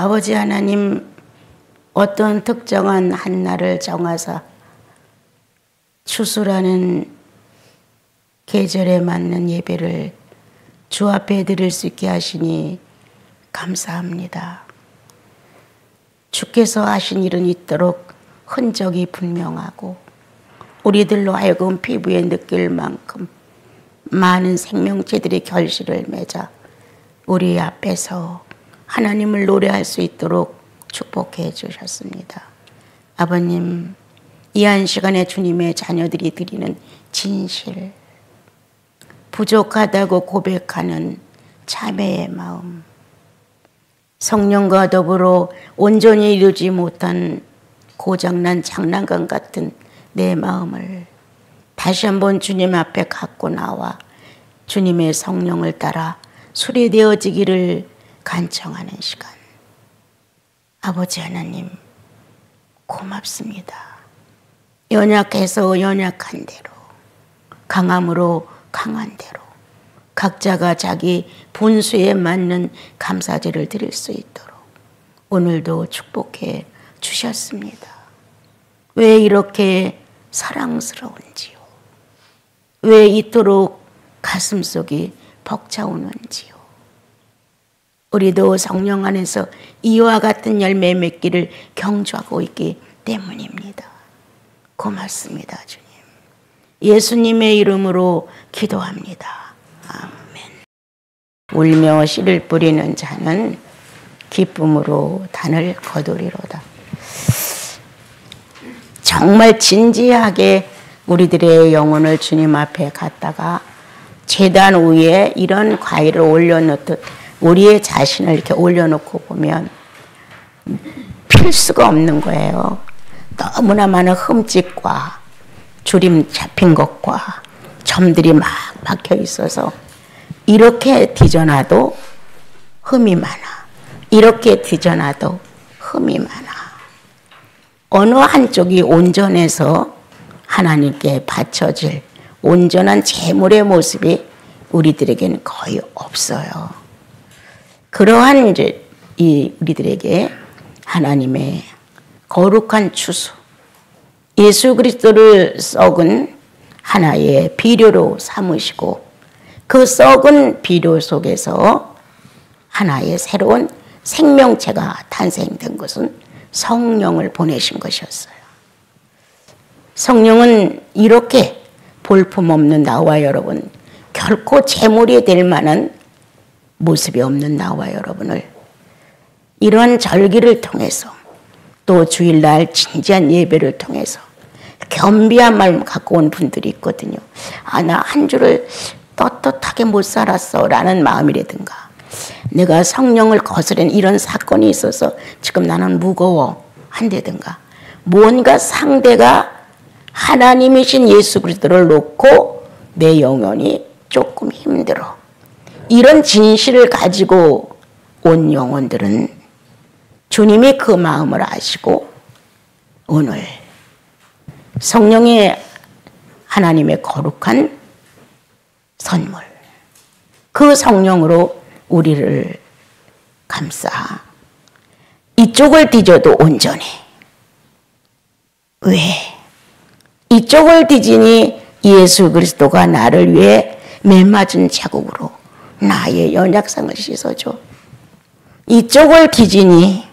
아버지 하나님, 어떤 특정한 한 날을 정하사 추수라는 계절에 맞는 예배를 주 앞에 드릴 수 있게 하시니 감사합니다. 주께서 하신 일은 있도록 흔적이 분명하고 우리들로 하여금 피부에 느낄 만큼 많은 생명체들의 결실을 맺어 우리 앞에서 하나님을 노래할 수 있도록 축복해 주셨습니다. 아버님, 이 한 시간에 주님의 자녀들이 드리는 진실, 부족하다고 고백하는 참회의 마음, 성령과 더불어 온전히 이루지 못한 고장난 장난감 같은 내 마음을 다시 한번 주님 앞에 갖고 나와 주님의 성령을 따라 수리되어지기를 간청하는 시간. 아버지 하나님, 고맙습니다. 연약해서 연약한 대로, 강함으로 강한 대로 각자가 자기 분수에 맞는 감사제를 드릴 수 있도록 오늘도 축복해 주셨습니다. 왜 이렇게 사랑스러운지요? 왜 이토록 가슴속이 벅차오는지요? 우리도 성령 안에서 이와 같은 열매 맺기를 경주하고 있기 때문입니다. 고맙습니다, 주님. 예수님의 이름으로 기도합니다. 아멘. 울며 씨를 뿌리는 자는 기쁨으로 단을 거두리로다. 정말 진지하게 우리들의 영혼을 주님 앞에 갖다가 제단 위에 이런 과일을 올려놓듯 우리의 자신을 이렇게 올려놓고 보면 필 수가 없는 거예요. 너무나 많은 흠집과 주림 잡힌 것과 점들이 막 박혀 있어서 이렇게 뒤져놔도 흠이 많아. 이렇게 뒤져놔도 흠이 많아. 어느 한쪽이 온전해서 하나님께 바쳐질 온전한 제물의 모습이 우리들에게는 거의 없어요. 그러한 이제 우리들에게 하나님의 거룩한 추수, 예수 그리스도를 썩은 하나의 비료로 삼으시고 그 썩은 비료 속에서 하나의 새로운 생명체가 탄생된 것은 성령을 보내신 것이었어요. 성령은 이렇게 볼품없는 나와 여러분, 결코 제물이 될 만한 모습이 없는 나와 여러분을 이러한 절기를 통해서 또 주일날 진지한 예배를 통해서 겸비한 마음 갖고 온 분들이 있거든요. 아, 나 한 주를 떳떳하게 못 살았어 라는 마음이라든가, 내가 성령을 거스른 이런 사건이 있어서 지금 나는 무거워 한다든가, 뭔가 상대가 하나님이신 예수 그리스도를 놓고 내 영혼이 조금 힘들어, 이런 진실을 가지고 온 영혼들은 주님이 그 마음을 아시고 오늘 성령의 하나님의 거룩한 선물, 그 성령으로 우리를 감싸 이쪽을 뒤져도 온전해. 왜? 이쪽을 뒤지니 예수 그리스도가 나를 위해 매맞은 자국으로 나의 연약성을 씻어줘. 이쪽을 뒤지니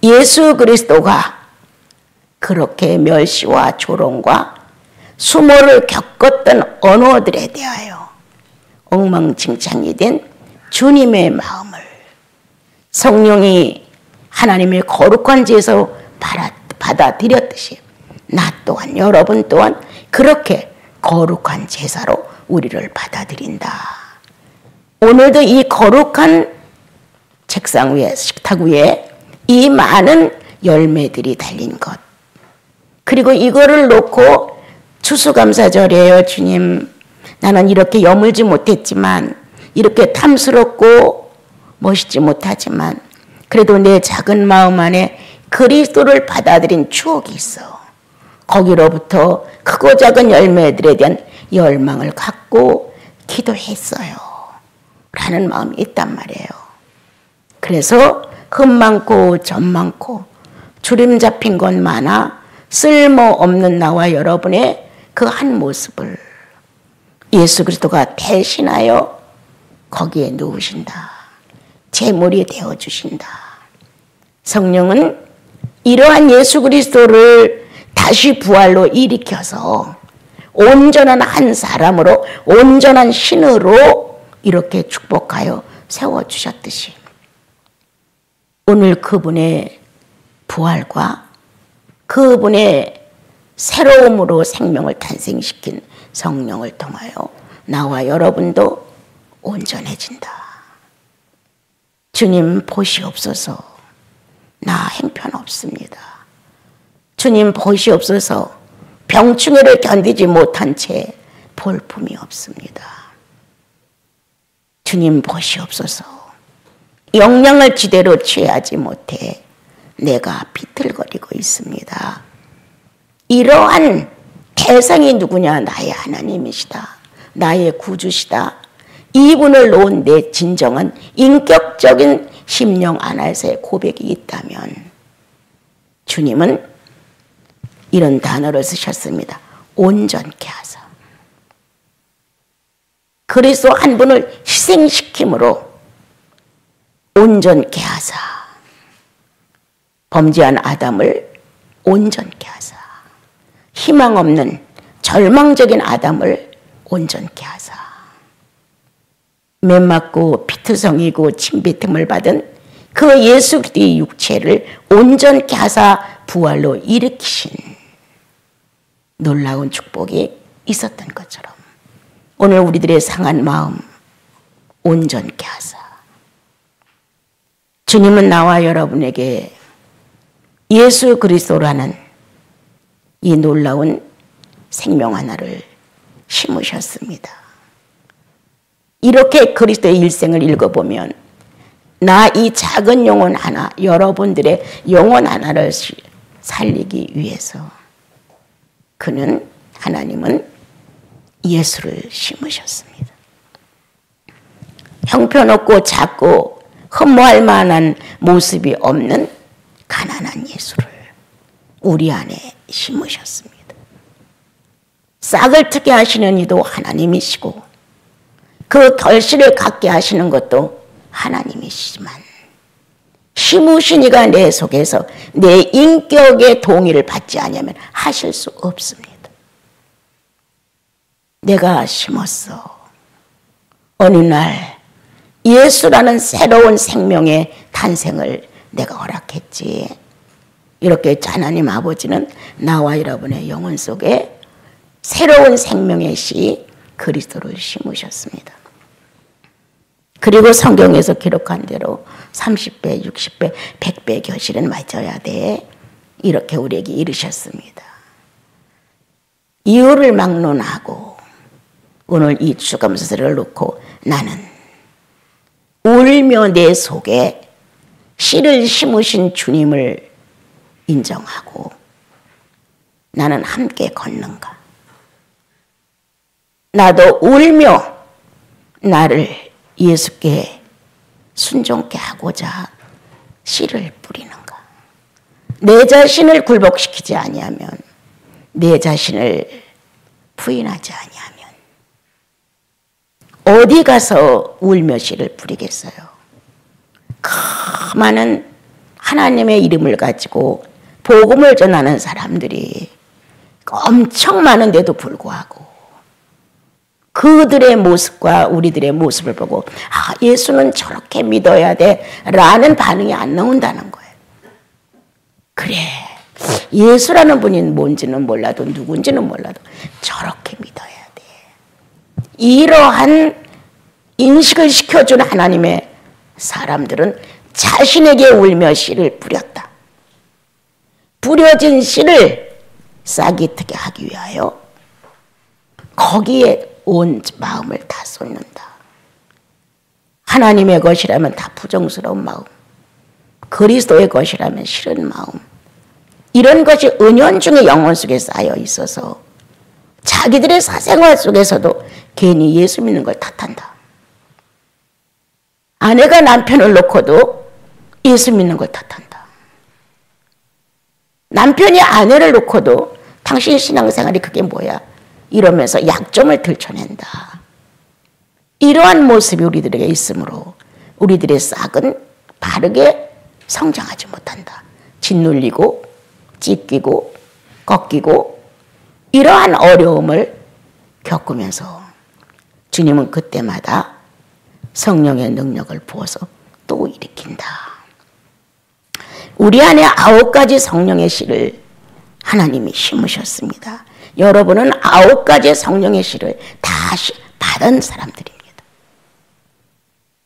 예수 그리스도가 그렇게 멸시와 조롱과 수모를 겪었던 언어들에 대하여 엉망진창이 된 주님의 마음을 성령이 하나님의 거룩한 제사로 받아들였듯이 나 또한 여러분 또한 그렇게 거룩한 제사로 우리를 받아들인다. 오늘도 이 거룩한 책상 위에, 식탁 위에 이 많은 열매들이 달린 것, 그리고 이거를 놓고 추수감사절이에요. 주님, 나는 이렇게 여물지 못했지만, 이렇게 탐스럽고 멋있지 못하지만 그래도 내 작은 마음 안에 그리스도를 받아들인 추억이 있어. 거기로부터 크고 작은 열매들에 대한 열망을 갖고 기도했어요 라는 마음이 있단 말이에요. 그래서 흠 많고 점 많고 주름 잡힌 것 많아 쓸모없는 나와 여러분의 그 한 모습을 예수 그리스도가 대신하여 거기에 누우신다. 제물이 되어주신다. 성령은 이러한 예수 그리스도를 다시 부활로 일으켜서 온전한 한 사람으로 온전한 신으로 이렇게 축복하여 세워주셨듯이 오늘 그분의 부활과 그분의 새로움으로 생명을 탄생시킨 성령을 통하여 나와 여러분도 온전해진다. 주님 보시옵소서. 나 형편없습니다. 주님 보시옵소서. 병충해를 견디지 못한 채 볼품이 없습니다. 주님 보시옵소서. 영양을 제대로 취하지 못해 내가 비틀거리고 있습니다. 이러한 대상이 누구냐? 나의 하나님이시다. 나의 구주시다. 이분을 놓은 내 진정한 인격적인 심령 안에서의 고백이 있다면 주님은 이런 단어를 쓰셨습니다. 온전케 하사. 그리스도 한 분을 희생시킴으로 온전케 하사. 범죄한 아담을 온전케 하사. 희망 없는 절망적인 아담을 온전케 하사. 매맞고 피투성이고 침뱉음을 받은 그 예수 그리스도의 육체를 온전케 하사 부활로 일으키신 놀라운 축복이 있었던 것처럼 오늘 우리들의 상한 마음 온전케 하사. 주님은 나와 여러분에게 예수 그리스도라는 이 놀라운 생명 하나를 심으셨습니다. 이렇게 그리스도의 일생을 읽어보면 나 이 작은 영혼 하나, 여러분들의 영혼 하나를 살리기 위해서 하나님은 예수를 심으셨습니다. 형편없고 작고 흠모할 만한 모습이 없는 가난한 예수를 우리 안에 심으셨습니다. 싹을 트게 하시는 이도 하나님이시고 그 결실을 갖게 하시는 것도 하나님이시지만 심으신 이가 내 속에서 내 인격의 동의를 받지 않으면 하실 수 없습니다. 내가 심었어. 어느 날 예수라는 새로운 생명의 탄생을 내가 허락했지. 이렇게 하나님 아버지는 나와 여러분의 영혼 속에 새로운 생명의 씨 그리스도를 심으셨습니다. 그리고 성경에서 기록한 대로 30배, 60배, 100배 결실은 맺어야 돼. 이렇게 우리에게 이르셨습니다. 이유를 막론하고 오늘 이 주감서를 놓고 나는 울며 내 속에 씨를 심으신 주님을 인정하고 나는 함께 걷는가. 나도 울며 나를 예수께 순종케 하고자 씨를 뿌리는가. 내 자신을 굴복시키지 아니하면 내 자신을 부인하지 아니하면 어디 가서 울며 씨를 뿌리겠어요. 그 많은 하나님의 이름을 가지고 복음을 전하는 사람들이 엄청 많은데도 불구하고 그들의 모습과 우리들의 모습을 보고 예수는 저렇게 믿어야 돼 라는 반응이 안 나온다는 거예요. 그래, 예수라는 분이 뭔지는 몰라도 누군지는 몰라도 저렇게 믿어야 돼. 이러한 인식을 시켜준 하나님의 사람들은 자신에게 울며 씨를 뿌렸다. 뿌려진 씨를 싹이 트게 하기 위하여 거기에 온 마음을 다 쏟는다. 하나님의 것이라면 다 부정스러운 마음, 그리스도의 것이라면 싫은 마음, 이런 것이 은연중에 영혼 속에 쌓여 있어서 자기들의 사생활 속에서도 괜히 예수 믿는 걸 탓한다. 아내가 남편을 놓고도 예수 믿는 걸 탓한다. 남편이 아내를 놓고도 당신 신앙생활이 그게 뭐야? 이러면서 약점을 들춰낸다. 이러한 모습이 우리들에게 있으므로 우리들의 싹은 바르게 성장하지 못한다. 짓눌리고 찢기고 꺾이고 이러한 어려움을 겪으면서 주님은 그때마다 성령의 능력을 부어서 또 일으킨다. 우리 안에 9가지 성령의 씨를 하나님이 심으셨습니다. 여러분은 9가지 성령의 씨를 다 받은 사람들입니다.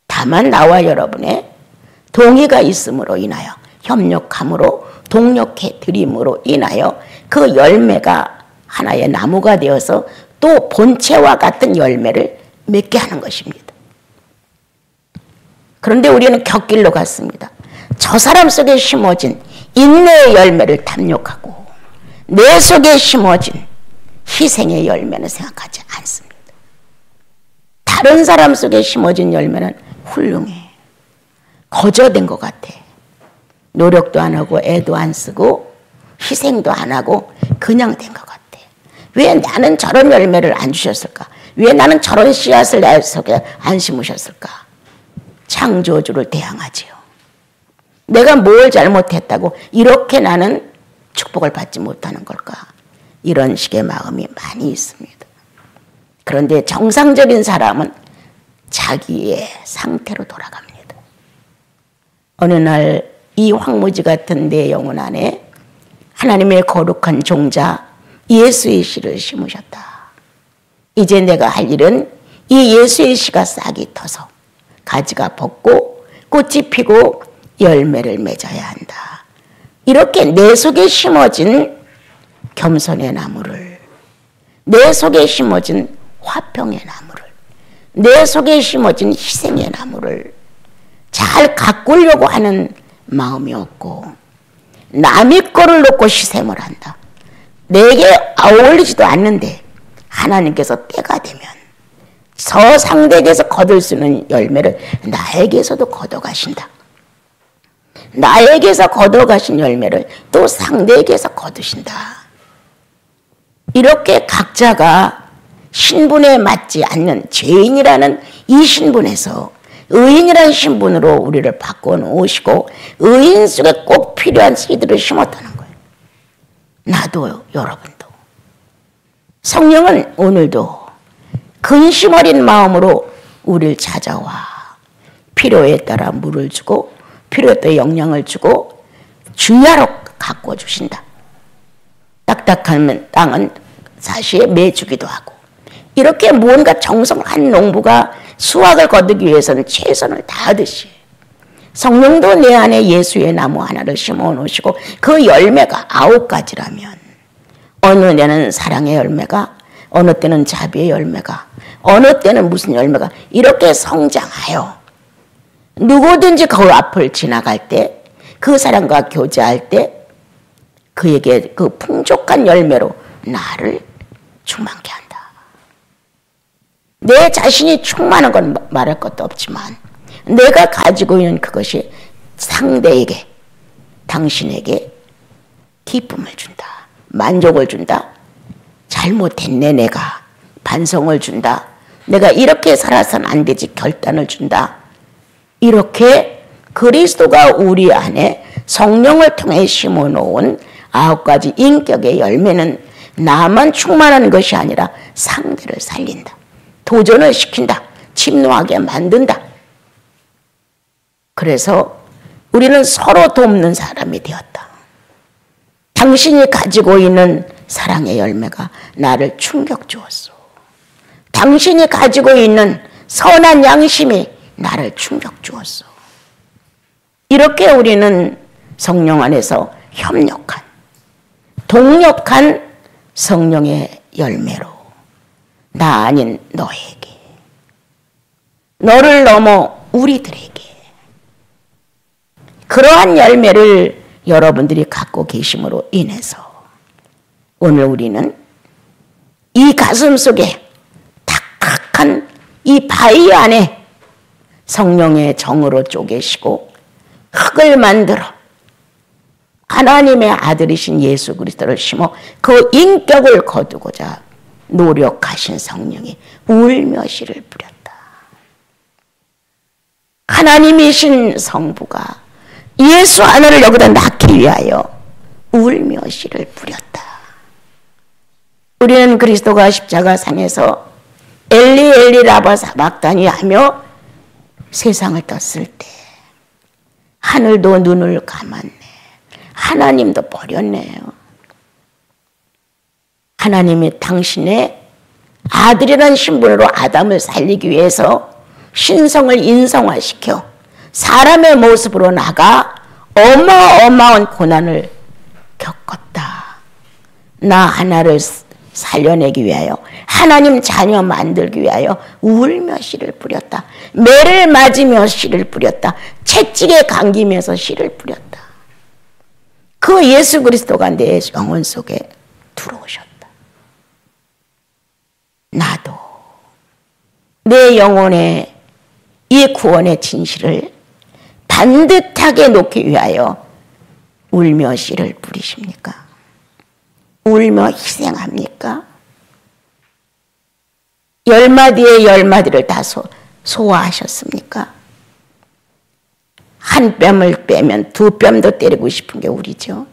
다만 나와 여러분의 동의가 있음으로 인하여 협력함으로 동력해 드림으로 인하여 그 열매가 하나의 나무가 되어서 또 본체와 같은 열매를 맺게 하는 것입니다. 그런데 우리는 곁길로 갔습니다. 저 사람 속에 심어진 인내의 열매를 탐욕하고 내 속에 심어진 희생의 열매는 생각하지 않습니다. 다른 사람 속에 심어진 열매는 훌륭해. 거저된 것 같아. 노력도 안 하고 애도 안 쓰고 희생도 안 하고 그냥 된 것 같아. 왜 나는 저런 열매를 안 주셨을까? 왜 나는 저런 씨앗을 내 속에 안 심으셨을까? 창조주를 대항하지요. 내가 뭘 잘못했다고 이렇게 나는 축복을 받지 못하는 걸까? 이런 식의 마음이 많이 있습니다. 그런데 정상적인 사람은 자기의 상태로 돌아갑니다. 어느 날 이 황무지 같은 내 영혼 안에 하나님의 거룩한 종자 예수의 씨를 심으셨다. 이제 내가 할 일은 이 예수의 씨가 싹이 터서 가지가 벗고 꽃이 피고 열매를 맺어야 한다. 이렇게 내 속에 심어진 겸손의 나무를, 내 속에 심어진 화평의 나무를, 내 속에 심어진 희생의 나무를 잘 가꾸려고 하는 마음이 없고 남의 거를 놓고 시샘을 한다. 내게 어울리지도 않는데 하나님께서 때가 되면 저 상대에게서 거둘 수 있는 열매를 나에게서도 거둬가신다. 나에게서 거둬가신 열매를 또 상대에게서 거두신다. 이렇게 각자가 신분에 맞지 않는 죄인이라는 이 신분에서 의인이라는 신분으로 우리를 바꿔놓으시고 의인 속에 꼭 필요한 씨들을 심었다는 거예요. 나도 여러분도. 성령은 오늘도 근심 어린 마음으로 우리를 찾아와 필요에 따라 물을 주고 필요에 따라 영양을 주고 주야로 가꿔주신다. 딱딱한 땅은 사시에 매주기도 하고 이렇게 무언가 정성한 농부가 수확을 거두기 위해서는 최선을 다하듯이 성령도 내 안에 예수의 나무 하나를 심어 놓으시고 그 열매가 9가지라면 어느 때는 사랑의 열매가 어느 때는 자비의 열매가 어느 때는 무슨 열매가 이렇게 성장하여 누구든지 그 앞을 지나갈 때 그 사람과 교제할 때 그에게 그 풍족한 열매로 나를 충만케 한다. 내 자신이 충만한 건 말할 것도 없지만 내가 가지고 있는 그것이 상대에게 당신에게 기쁨을 준다. 만족을 준다. 잘못했네 내가. 반성을 준다. 내가 이렇게 살아서는 안 되지 결단을 준다. 이렇게 그리스도가 우리 안에 성령을 통해 심어놓은 9가지 인격의 열매는 나만 충만한 것이 아니라 상대를 살린다. 도전을 시킨다. 침노하게 만든다. 그래서 우리는 서로 돕는 사람이 되었다. 당신이 가지고 있는 사랑의 열매가 나를 충격 주었소. 당신이 가지고 있는 선한 양심이 나를 충격 주었소. 이렇게 우리는 성령 안에서 협력한, 동력한 성령의 열매로 나 아닌 너에게, 너를 넘어 우리들에게 그러한 열매를 여러분들이 갖고 계심으로 인해서 오늘 우리는 이 가슴 속에 탁탁한 이 바위 안에 성령의 정으로 쪼개시고 흙을 만들어 하나님의 아들이신 예수 그리스도를 심어 그 인격을 거두고자 노력하신 성령이 울며 씨를 뿌렸다. 하나님이신 성부가 예수 하나를 여기다 낳기 위하여 울며 씨를 뿌렸다. 우리는 그리스도가 십자가상에서 엘리 엘리 라마 사박다니 하며 세상을 떴을 때 하늘도 눈을 감았네. 하나님도 버렸네요. 하나님이 당신의 아들이라는 신분으로 아담을 살리기 위해서 신성을 인성화시켜 사람의 모습으로 나가 어마어마한 고난을 겪었다. 나 하나를 살려내기 위하여 하나님 자녀 만들기 위하여 울며 씨를 뿌렸다. 매를 맞으며 씨를 뿌렸다. 채찍에 감기면서 씨를 뿌렸다. 그 예수 그리스도가 내 영혼 속에 들어오셨다. 나도 내 영혼의 이 구원의 진실을 반듯하게 놓기 위하여 울며 씨를 뿌리십니까? 울며 희생합니까? 10마디의 10마디를 다 소화하셨습니까? 한 뼘을 빼면 두 뼘도 때리고 싶은 게 우리죠.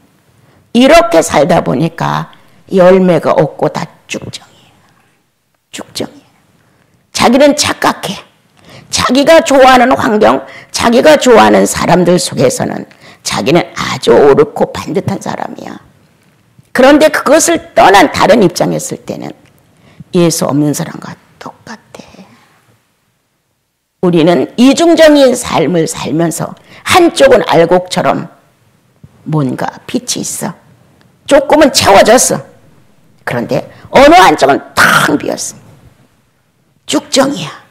이렇게 살다 보니까 열매가 없고 다 쭉정이에요. 쭉정이에요. 자기는 착각해. 자기가 좋아하는 환경, 자기가 좋아하는 사람들 속에서는 자기는 아주 옳고 반듯한 사람이야. 그런데 그것을 떠난 다른 입장에 있을 때는 예수 없는 사람과 똑같아. 우리는 이중적인 삶을 살면서 한쪽은 알곡처럼 뭔가 빛이 있어. 조금은 채워졌어. 그런데 어느 한쪽은 텅 비었어. 쭉정이야.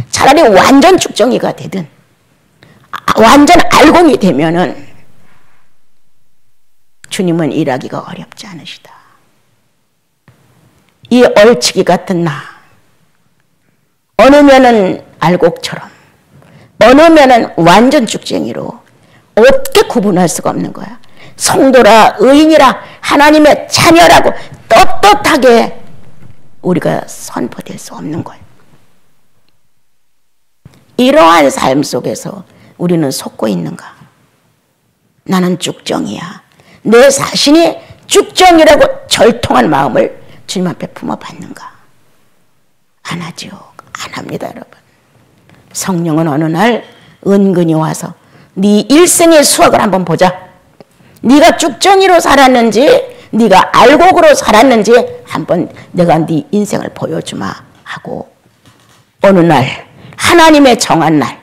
차라리 완전 쭉정이가 되든 완전 알곡이 되면은 주님은 일하기가 어렵지 않으시다. 이 얼치기 같은 나, 어느 면은 알곡처럼, 어느 면은 완전 쭉정이로 어떻게 구분할 수가 없는 거야. 성도라, 의인이라, 하나님의 자녀라고 떳떳하게 우리가 선포될 수 없는 거예요. 이러한 삶 속에서 우리는 속고 있는가? 나는 쭉정이야. 내 자신이 쭉정이라고 절통한 마음을 주님 앞에 품어받는가? 안 하죠. 안 합니다, 여러분. 성령은 어느 날 은근히 와서 네 일생의 수학을 한번 보자. 네가 쭉정이로 살았는지 네가 알곡으로 살았는지 한번 내가 네 인생을 보여주마 하고 어느 날 하나님의 정한 날,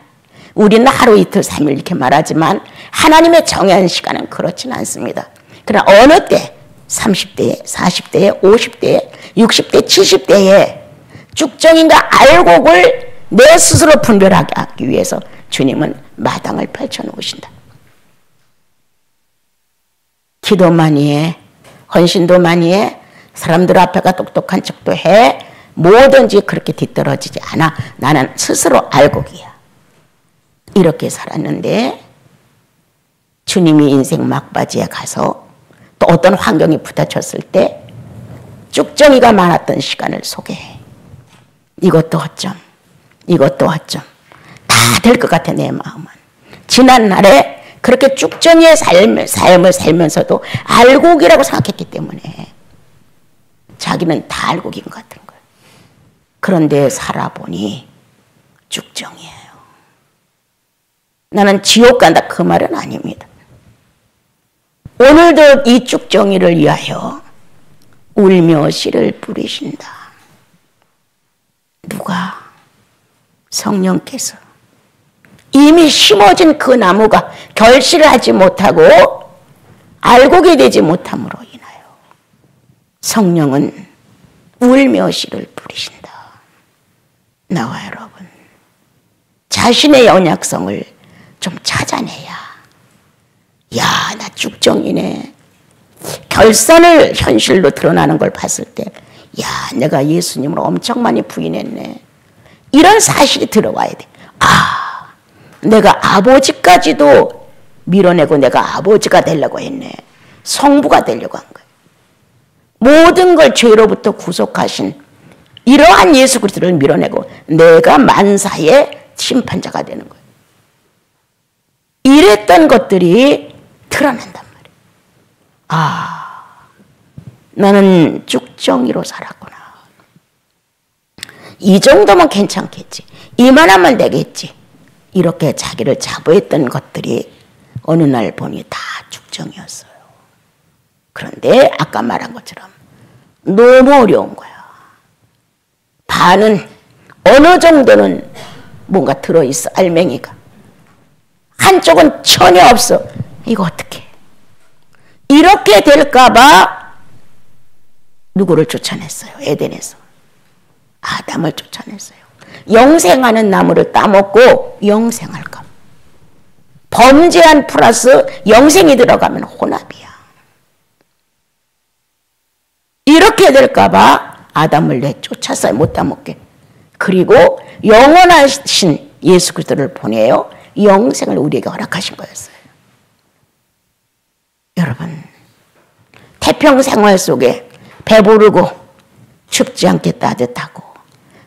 우리는 하루 이틀 3일 이렇게 말하지만 하나님의 정한 시간은 그렇지는 않습니다. 그러나 어느 때 30대에, 40대에, 50대에, 60대, 70대에 쭉정인가 알곡을 내 스스로 분별하게 하기 위해서 주님은 마당을 펼쳐놓으신다. 기도 많이 해, 헌신도 많이 해, 사람들 앞에가 똑똑한 척도 해, 뭐든지 그렇게 뒤떨어지지 않아. 나는 스스로 알곡이야. 이렇게 살았는데 주님이 인생 막바지에 가서 또 어떤 환경이 부딪혔을 때 쭉정이가 많았던 시간을 소개해. 이것도 어쩜, 이것도 어쩜. 다 될 것 같아 내 마음은. 지난 날에 그렇게 쭉정이의 삶을 살면서도 알곡이라고 생각했기 때문에 자기는 다 알곡인 것 같은 거예요. 그런데 살아보니 쭉정이에요. 나는 지옥 간다 그 말은 아닙니다. 오늘도 이 쭉정이를 위하여 울며 씨를 뿌리신다. 누가? 성령께서. 이미 심어진 그 나무가 결실을 하지 못하고 알곡이 되지 못함으로 인하여 성령은 울며 씨를 뿌리신다. 나와 여러분, 자신의 연약성을 좀 찾아내야, 야, 나 쭉정이네. 결산을 현실로 드러나는 걸 봤을 때, 야, 내가 예수님을 엄청 많이 부인했네. 이런 사실이 들어와야 돼. 아, 내가 아버지까지도 밀어내고 내가 아버지가 되려고 했네. 성부가 되려고 한 거예요. 모든 걸 죄로부터 구속하신 이러한 예수 그리스도를 밀어내고 내가 만사의 심판자가 되는 거예요. 이랬던 것들이 드러난단 말이에요. 아, 나는 쭉정이로 살았구나. 이 정도면 괜찮겠지. 이만하면 되겠지. 이렇게 자기를 자부했던 것들이 어느 날 보니 다 쭉정이었어요. 그런데 아까 말한 것처럼 너무 어려운 거야. 반은 어느 정도는 뭔가 들어있어, 알맹이가. 한쪽은 전혀 없어. 이거 어떡해. 이렇게 될까봐 누구를 쫓아냈어요? 에덴에서. 아담을 쫓아냈어요. 영생하는 나무를 따먹고 영생할까. 범죄한 플러스 영생이 들어가면 혼합이야. 이렇게 될까봐 아담을 내쫓았어요. 못 따먹게. 그리고 영원하신 예수 그리스도를 보내요. 영생을 우리에게 허락하신 거였어요. 여러분, 태평생활 속에 배부르고 춥지 않게 따뜻하고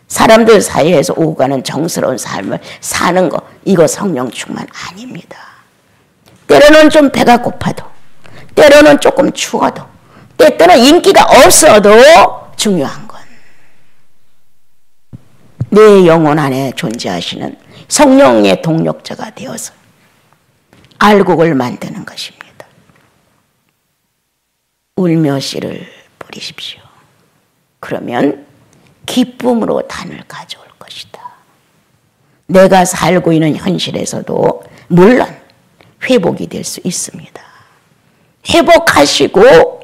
사람들 사이에서 오고 가는 정스러운 삶을 사는 거, 이거 성령 충만 아닙니다. 때로는 좀 배가 고파도, 때로는 조금 추워도, 때때는 인기가 없어도 중요한 건 내 영혼 안에 존재하시는 성령의 동력자가 되어서 알곡을 만드는 것입니다. 울며 씨를 뿌리십시오. 그러면 기쁨으로 단을 가져올 것이다. 내가 살고 있는 현실에서도 물론 회복이 될 수 있습니다. 회복하시고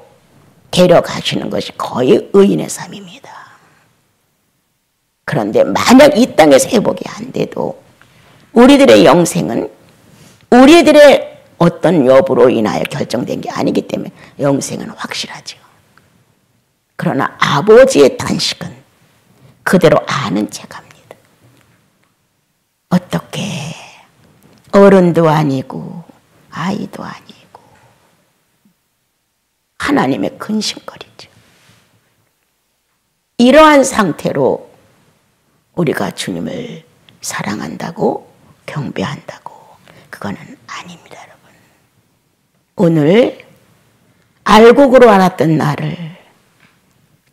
데려가시는 것이 거의 의인의 삶입니다. 그런데 만약 이 땅에서 회복이 안 돼도 우리들의 영생은 우리들의 어떤 여부로 인하여 결정된 게 아니기 때문에 영생은 확실하죠. 그러나 아버지의 탄식은 그대로 아는 체 갑니다. 어떻게 어른도 아니고 아이도 아니고 하나님의 근심거리죠. 이러한 상태로 우리가 주님을 사랑한다고 경배한다고 그거는 아닙니다, 여러분. 오늘 알곡으로 알았던 나를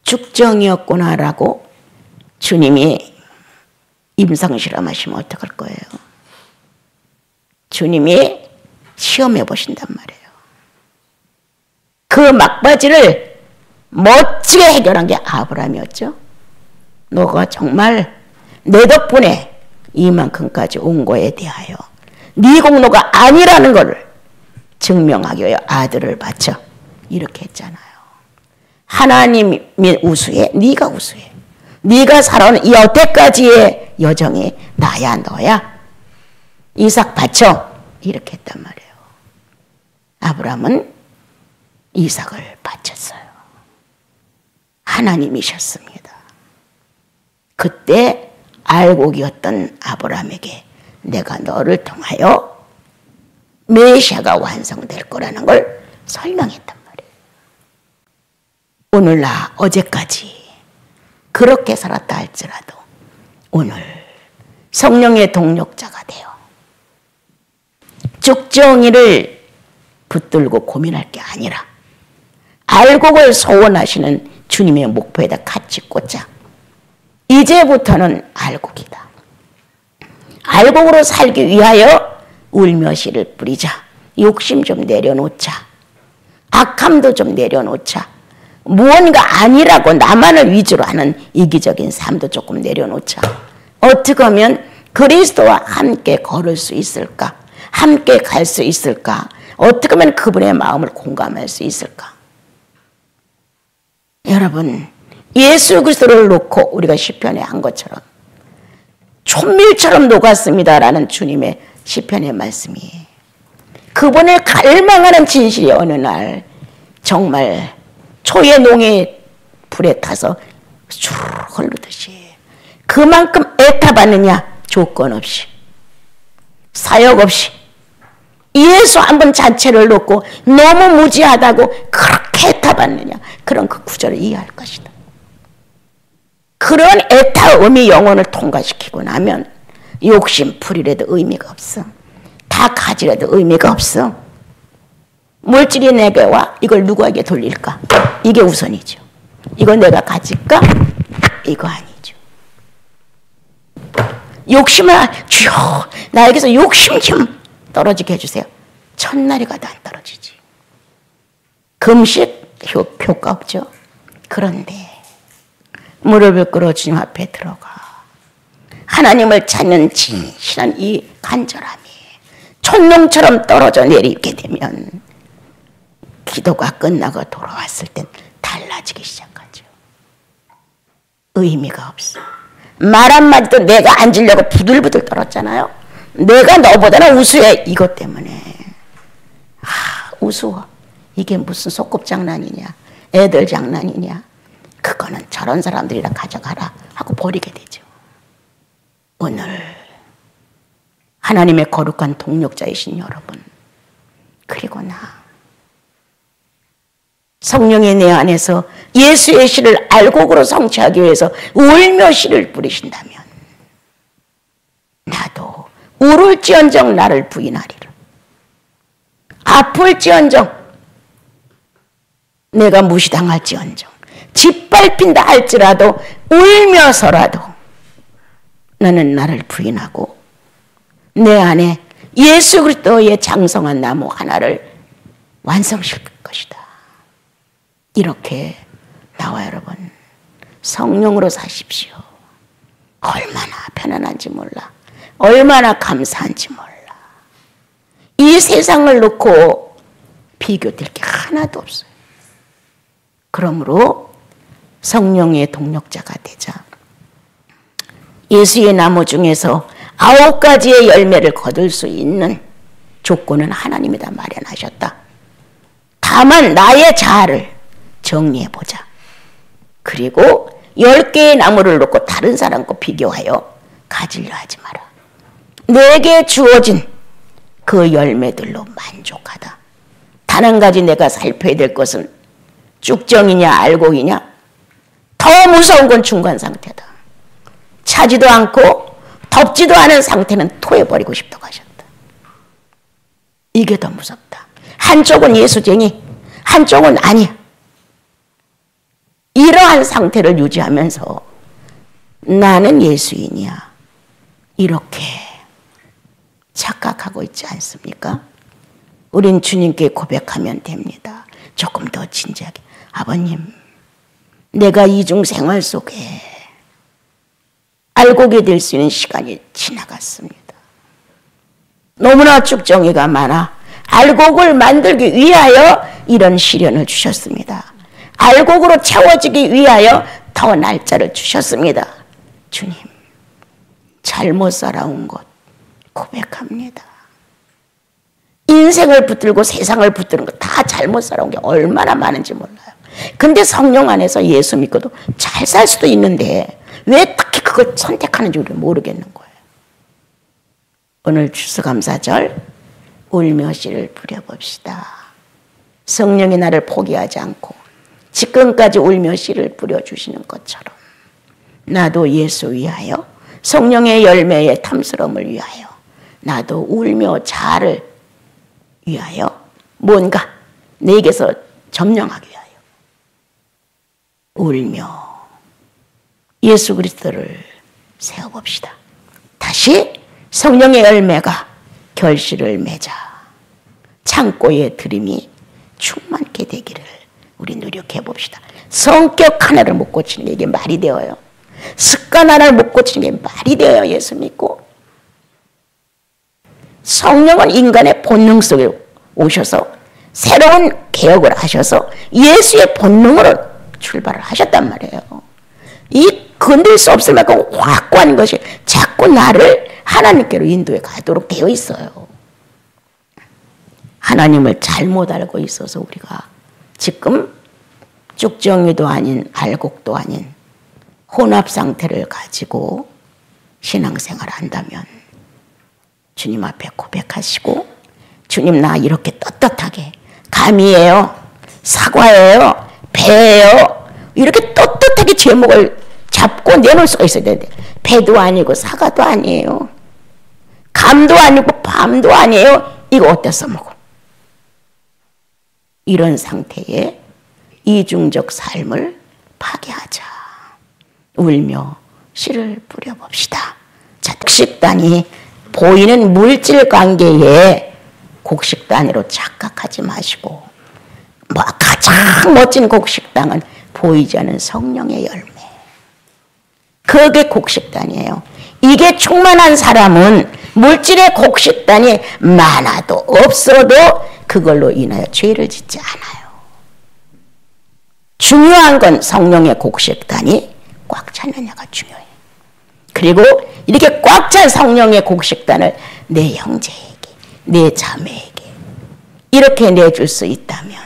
죽정이었구나라고 주님이 임상실험하시면 어떡할 거예요? 주님이 시험해 보신단 말이에요. 그 막바지를 멋지게 해결한 게 아브라함이었죠. 너가 정말 내 덕분에 이만큼까지 온 거에 대하여 네 공로가 아니라는 것을 증명하기 위해 아들을 바쳐 이렇게 했잖아요. 하나님이 우수해? 네가 우수해. 네가 살아온 이 여태까지의 여정이 나야 너야. 이삭 바쳐 이렇게 했단 말이에요. 아브라함은 이삭을 바쳤어요. 하나님이셨습니다. 그때 알곡이었던 아브라함에게 내가 너를 통하여 메시아가 완성될 거라는 걸 설명했단 말이에요. 오늘 나 어제까지 그렇게 살았다 할지라도 오늘 성령의 동력자가 되어 죽정이를 붙들고 고민할 게 아니라 알곡을 소원하시는 주님의 목표에다 같이 꽂자. 이제부터는 알곡이다. 알곡으로 살기 위하여 울며 씨를 뿌리자. 욕심 좀 내려놓자. 악함도 좀 내려놓자. 무언가 아니라고 나만을 위주로 하는 이기적인 삶도 조금 내려놓자. 어떻게 하면 그리스도와 함께 걸을 수 있을까? 함께 갈 수 있을까? 어떻게 하면 그분의 마음을 공감할 수 있을까? 여러분, 예수 그리스도를 놓고 우리가 시편에 한 것처럼 촛밀처럼 녹았습니다라는 주님의 시편의 말씀이 그분을 갈망하는 진실이 어느 날 정말 초의 농의 불에 타서 쭉 흐르듯이 그만큼 애타받느냐? 조건 없이 사역 없이 예수 한 번 자체를 놓고 너무 무지하다고 그렇게 애타받느냐. 그런 그 구절을 이해할 것이다. 그런 애타음이 영혼을 통과시키고 나면 욕심풀이라도 의미가 없어. 다 가지라도 의미가 없어. 물질이 내게 와, 이걸 누구에게 돌릴까? 이게 우선이죠. 이거 내가 가질까? 이거 아니죠. 욕심을, 주여 나에게서 욕심 좀 떨어지게 해주세요. 첫날이 가도 안 떨어지지. 금식 효과 없죠. 그런데 무릎을 꿇어 주님 앞에 들어가 하나님을 찾는 진실한 이 간절함이 촛농처럼 떨어져 내리게 되면 기도가 끝나고 돌아왔을 땐 달라지기 시작하죠. 의미가 없어. 말 한마디도 내가 앉으려고 부들부들 떨었잖아요. 내가 너보다는 우수해. 이것 때문에. 우스워. 이게 무슨 소꿉장난이냐. 애들 장난이냐. 그거는 저런 사람들이라 가져가라 하고 버리게 되죠. 오늘 하나님의 거룩한 동력자이신 여러분, 그리고 나 성령이 내 안에서 예수의 씨를 알곡으로 성취하기 위해서 울며 씨를 뿌리신다면 나도 울을지언정 나를 부인하리라. 아플지언정 내가 무시당할지언정 짓밟힌다 할지라도 울면서라도 나는 나를 부인하고 내 안에 예수 그리스도의 장성한 나무 하나를 완성시킬 것이다. 이렇게 나와 여러분 성령으로 사십시오. 얼마나 편안한지 몰라. 얼마나 감사한지 몰라. 이 세상을 놓고 비교될 게 하나도 없어요. 그러므로 성령의 동력자가 되자. 예수의 나무 중에서 9가지의 열매를 거둘 수 있는 조건은 하나님이 다 마련하셨다. 다만 나의 자아를 정리해보자. 그리고 10개의 나무를 놓고 다른 사람과 비교하여 가지려 하지 마라. 내게 주어진 그 열매들로 만족하다. 단 한 가지 내가 살펴야 될 것은 쭉정이냐 알곡이냐. 더 무서운 건 중간 상태다. 차지도 않고 덥지도 않은 상태는 토해버리고 싶다고 하셨다. 이게 더 무섭다. 한쪽은 예수쟁이, 한쪽은 아니야. 이러한 상태를 유지하면서 나는 예수인이야. 이렇게 착각하고 있지 않습니까? 우린 주님께 고백하면 됩니다. 조금 더 진지하게. 아버님, 내가 이중 생활 속에 알곡이 될 수 있는 시간이 지나갔습니다. 너무나 쭉정이가 많아 알곡을 만들기 위하여 이런 시련을 주셨습니다. 알곡으로 채워지기 위하여 더 날짜를 주셨습니다. 주님, 잘못 살아온 것 고백합니다. 인생을 붙들고 세상을 붙드는 거 다 잘못 살아온 게 얼마나 많은지 몰라요. 근데 성령 안에서 예수 믿고도 잘 살 수도 있는데 왜 특히 그걸 선택하는지 우리가 모르겠는 거예요. 오늘 추수감사절 울며 씨를 뿌려봅시다. 성령이 나를 포기하지 않고 지금까지 울며 씨를 뿌려주시는 것처럼 나도 예수 위하여 성령의 열매의 탐스러움을 위하여 나도 울며 자아를 위하여 뭔가 내게서 점령하기 위하여 울며 예수 그리스도를 세워봅시다. 다시 성령의 열매가 결실을 맺어 창고의 드림이 충만케 되기를 우리 노력해 봅시다. 성격 하나를 못 고치는 게 이게 말이 되어요. 습관 하나를 못 고치는 게 말이 되어요. 예수 믿고. 성령은 인간의 본능 속에 오셔서 새로운 개혁을 하셔서 예수의 본능으로 출발을 하셨단 말이에요. 이 건들 수 없을 만큼 확고한 것이 자꾸 나를 하나님께로 인도해 가도록 되어 있어요. 하나님을 잘못 알고 있어서 우리가 지금 쭉정이도 아닌 알곡도 아닌 혼합 상태를 가지고 신앙생활을 한다면 주님 앞에 고백하시고 주님 나 이렇게 떳떳하게 감이에요, 사과예요, 배예요, 이렇게 떳떳하게 제목을 잡고 내놓을 수가 있어야 되는데 배도 아니고 사과도 아니에요, 감도 아니고 밤도 아니에요. 이거 어디다 써먹어? 이런 상태의 이중적 삶을 파괴하자. 울며 씨를 뿌려봅시다. 자, 곡식단이 보이는 물질 관계에 곡식단으로 착각하지 마시고, 가장 멋진 곡식당은 보이지 않는 성령의 열매. 그게 곡식단이에요. 이게 충만한 사람은 물질의 곡식단이 많아도 없어도 그걸로 인하여 죄를 짓지 않아요. 중요한 건 성령의 곡식단이 꽉 찼느냐가 중요해요. 그리고 이렇게 꽉 찬 성령의 곡식단을 내 형제에게, 내 자매에게 이렇게 내줄 수 있다면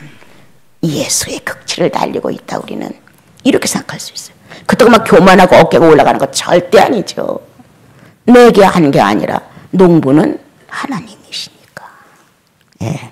예수의 극치를 달리고 있다. 우리는 이렇게 생각할 수 있어요. 그렇다고 막 교만하고 어깨가 올라가는 거 절대 아니죠. 내게 한 게 아니라 농부는 하나님이시니까. 예.